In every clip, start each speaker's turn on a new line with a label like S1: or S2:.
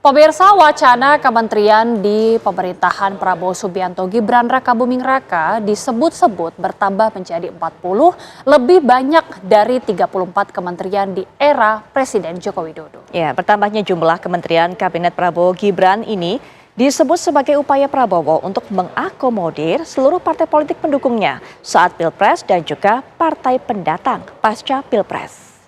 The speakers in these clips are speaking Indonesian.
S1: Pemirsa, wacana kementerian di pemerintahan Prabowo Subianto Gibran Rakabuming Raka disebut-sebut bertambah menjadi 40, lebih banyak dari 34 kementerian di era Presiden Joko Widodo.
S2: Ya, bertambahnya jumlah kementerian Kabinet Prabowo Gibran ini disebut sebagai upaya Prabowo untuk mengakomodir seluruh partai politik pendukungnya saat Pilpres dan juga partai pendatang pasca Pilpres.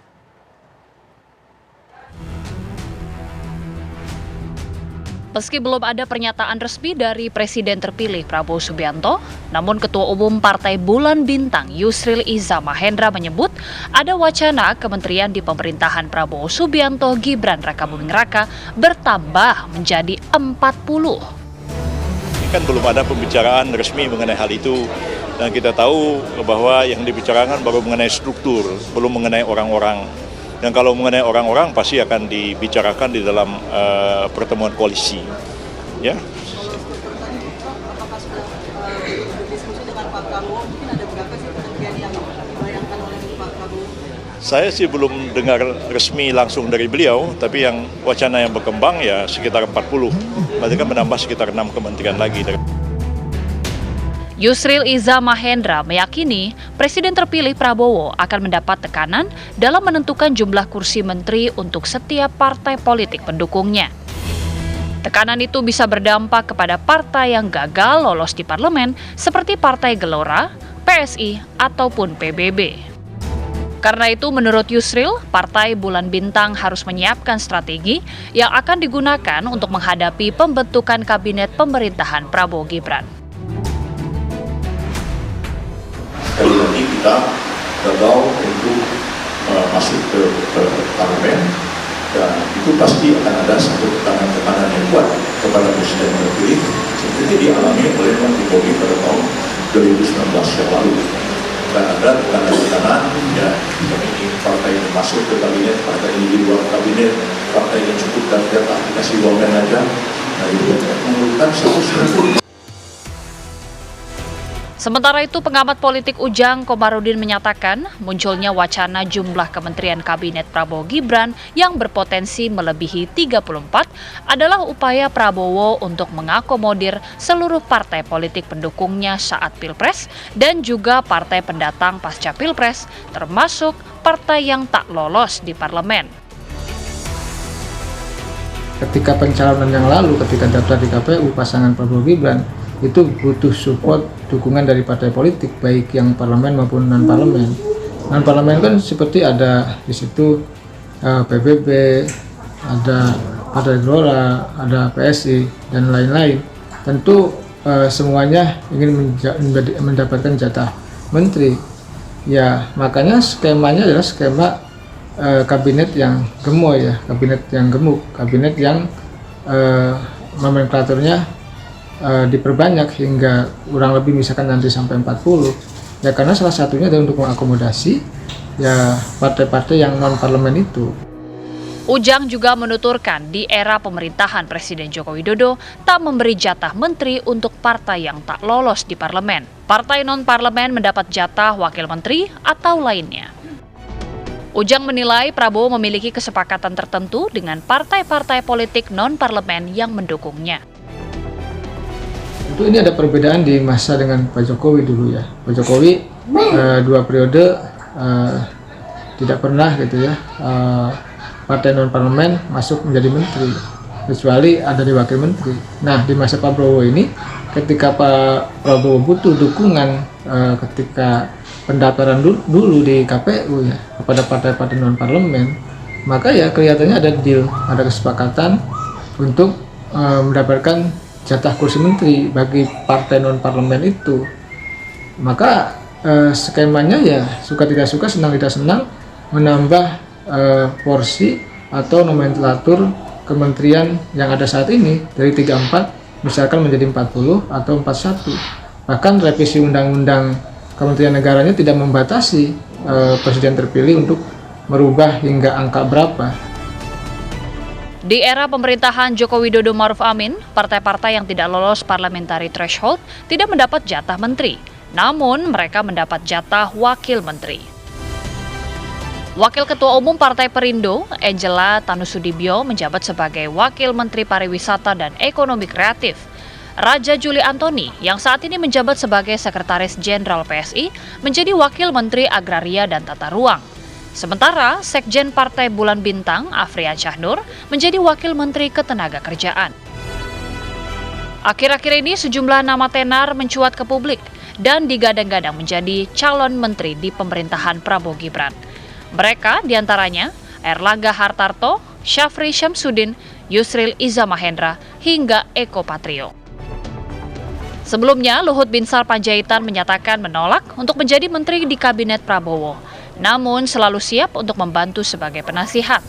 S1: Meski belum ada pernyataan resmi dari Presiden terpilih Prabowo Subianto, namun Ketua Umum Partai Bulan Bintang Yusril Iza Mahendra menyebut ada wacana kementerian di pemerintahan Prabowo Subianto Gibran Rakabuming Raka bertambah menjadi 40.
S3: Ini kan belum ada pembicaraan resmi mengenai hal itu, dan kita tahu bahwa yang dibicarakan baru mengenai struktur, belum mengenai orang-orang. Dan kalau mengenai orang-orang pasti akan dibicarakan di dalam pertemuan koalisi. Ya. Saya sih belum dengar resmi langsung dari beliau, tapi yang wacana yang berkembang ya sekitar 40. Berarti kan menambah sekitar 6 kementerian lagi.
S1: Yusril Iza Mahendra meyakini Presiden terpilih Prabowo akan mendapat tekanan dalam menentukan jumlah kursi menteri untuk setiap partai politik pendukungnya. Tekanan itu bisa berdampak kepada partai yang gagal lolos di parlemen seperti Partai Gelora, PSI, ataupun PBB. Karena itu menurut Yusril, Partai Bulan Bintang harus menyiapkan strategi yang akan digunakan untuk menghadapi pembentukan kabinet pemerintahan Prabowo Gibran.
S4: Sekali lagi kita gagal untuk masuk ke parlemen, dan itu pasti akan ada satu tekanan yang kuat kepada Presiden terpilih seperti dialami oleh Pak Jokowi pada tahun 2019 yang lalu. Dan ada tekanan-tekanan, ya ini partai yang masuk ke kabinet, partai yang di luar kabinet, partai yang cukup dan jatah dikasih wamen aja, nah itu memerlukan satu strategi.
S1: Sementara itu, pengamat politik Ujang Komarudin menyatakan munculnya wacana jumlah kementerian kabinet Prabowo Gibran yang berpotensi melebihi 34 adalah upaya Prabowo untuk mengakomodir seluruh partai politik pendukungnya saat Pilpres dan juga partai pendatang pasca Pilpres, termasuk partai yang tak lolos di parlemen.
S5: Ketika pencalonan yang lalu, ketika daftar di KPU, pasangan Prabowo Gibran itu butuh support, dukungan dari partai politik, baik yang parlemen maupun non-parlemen. Non-parlemen kan seperti ada di situ PBB, ada Partai Gelora, ada PSI, dan lain-lain. Tentu semuanya ingin mendapatkan jatah menteri. Ya, makanya skemanya adalah skema kabinet yang gemoy, ya, kabinet yang gemuk, kabinet yang nomenklaturnya diperbanyak hingga kurang lebih misalkan nanti sampai 40, ya karena salah satunya adalah untuk mengakomodasi ya partai-partai yang non parlemen itu.
S1: Ujang juga menuturkan di era pemerintahan Presiden Joko Widodo tak memberi jatah menteri untuk partai yang tak lolos di parlemen. Partai non parlemen mendapat jatah wakil menteri atau lainnya. Ujang menilai Prabowo memiliki kesepakatan tertentu dengan partai-partai politik non parlemen yang mendukungnya.
S5: Tentu ini ada perbedaan di masa dengan Pak Jokowi dulu, ya. Pak Jokowi 2 periode tidak pernah gitu ya partai non parlemen masuk menjadi menteri, kecuali ada di wakil menteri. Nah, di masa Pak Prabowo ini, ketika Pak Prabowo butuh dukungan ketika pendaftaran dulu di KPU, ya, kepada partai-partai non parlemen, maka ya kelihatannya ada deal, ada kesepakatan untuk mendapatkan jatah kursi menteri bagi partai non parlemen itu. Maka skemanya ya suka tidak suka, senang tidak senang, menambah porsi atau nomenklatur kementerian yang ada saat ini dari 34 misalkan menjadi 40 atau 41. Bahkan revisi undang-undang Kementerian Negaranya tidak membatasi presiden terpilih untuk merubah hingga angka berapa.
S1: Di era pemerintahan Joko Widodo Ma'ruf Amin, partai-partai yang tidak lolos parliamentary threshold tidak mendapat jatah menteri, namun mereka mendapat jatah wakil menteri. Wakil Ketua Umum Partai Perindo, Angela Tanusudibio, menjabat sebagai Wakil Menteri Pariwisata dan Ekonomi Kreatif. Raja Juli Antoni, yang saat ini menjabat sebagai Sekretaris Jenderal PSI, menjadi Wakil Menteri Agraria dan Tata Ruang. Sementara Sekjen Partai Bulan Bintang, Afrian Syahnur, menjadi Wakil Menteri Ketenagakerjaan. Akhir-akhir ini sejumlah nama tenar mencuat ke publik dan digadang-gadang menjadi calon menteri di pemerintahan Prabowo Gibran. Mereka diantaranya Erlangga Hartarto, Syafri Syamsuddin, Yusril Iza Mahendra, hingga Eko Patrio. Sebelumnya, Luhut Binsar Panjaitan menyatakan menolak untuk menjadi menteri di Kabinet Prabowo, namun selalu siap untuk membantu sebagai penasihat.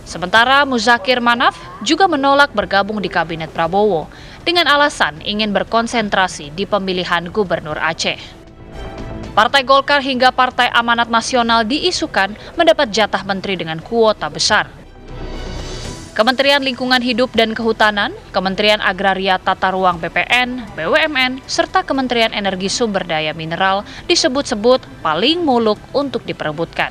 S1: Sementara Muzakir Manaf juga menolak bergabung di Kabinet Prabowo dengan alasan ingin berkonsentrasi di pemilihan Gubernur Aceh. Partai Golkar hingga Partai Amanat Nasional diisukan mendapat jatah menteri dengan kuota besar. Kementerian Lingkungan Hidup dan Kehutanan, Kementerian Agraria Tata Ruang BPN, BUMN, serta Kementerian Energi Sumber Daya Mineral disebut-sebut paling muluk untuk diperebutkan.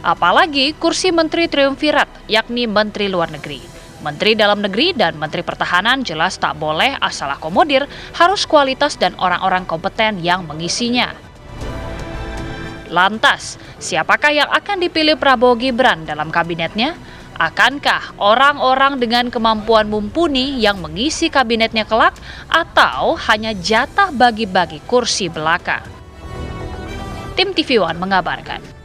S1: Apalagi kursi Menteri Triumvirat, yakni Menteri Luar Negeri. Menteri Dalam Negeri dan Menteri Pertahanan jelas tak boleh asal akomodir, harus kualitas dan orang-orang kompeten yang mengisinya. Lantas, siapakah yang akan dipilih Prabowo Gibran dalam kabinetnya? Akankah orang-orang dengan kemampuan mumpuni yang mengisi kabinetnya kelak, atau hanya jatah bagi-bagi kursi belaka? Tim TV One mengabarkan.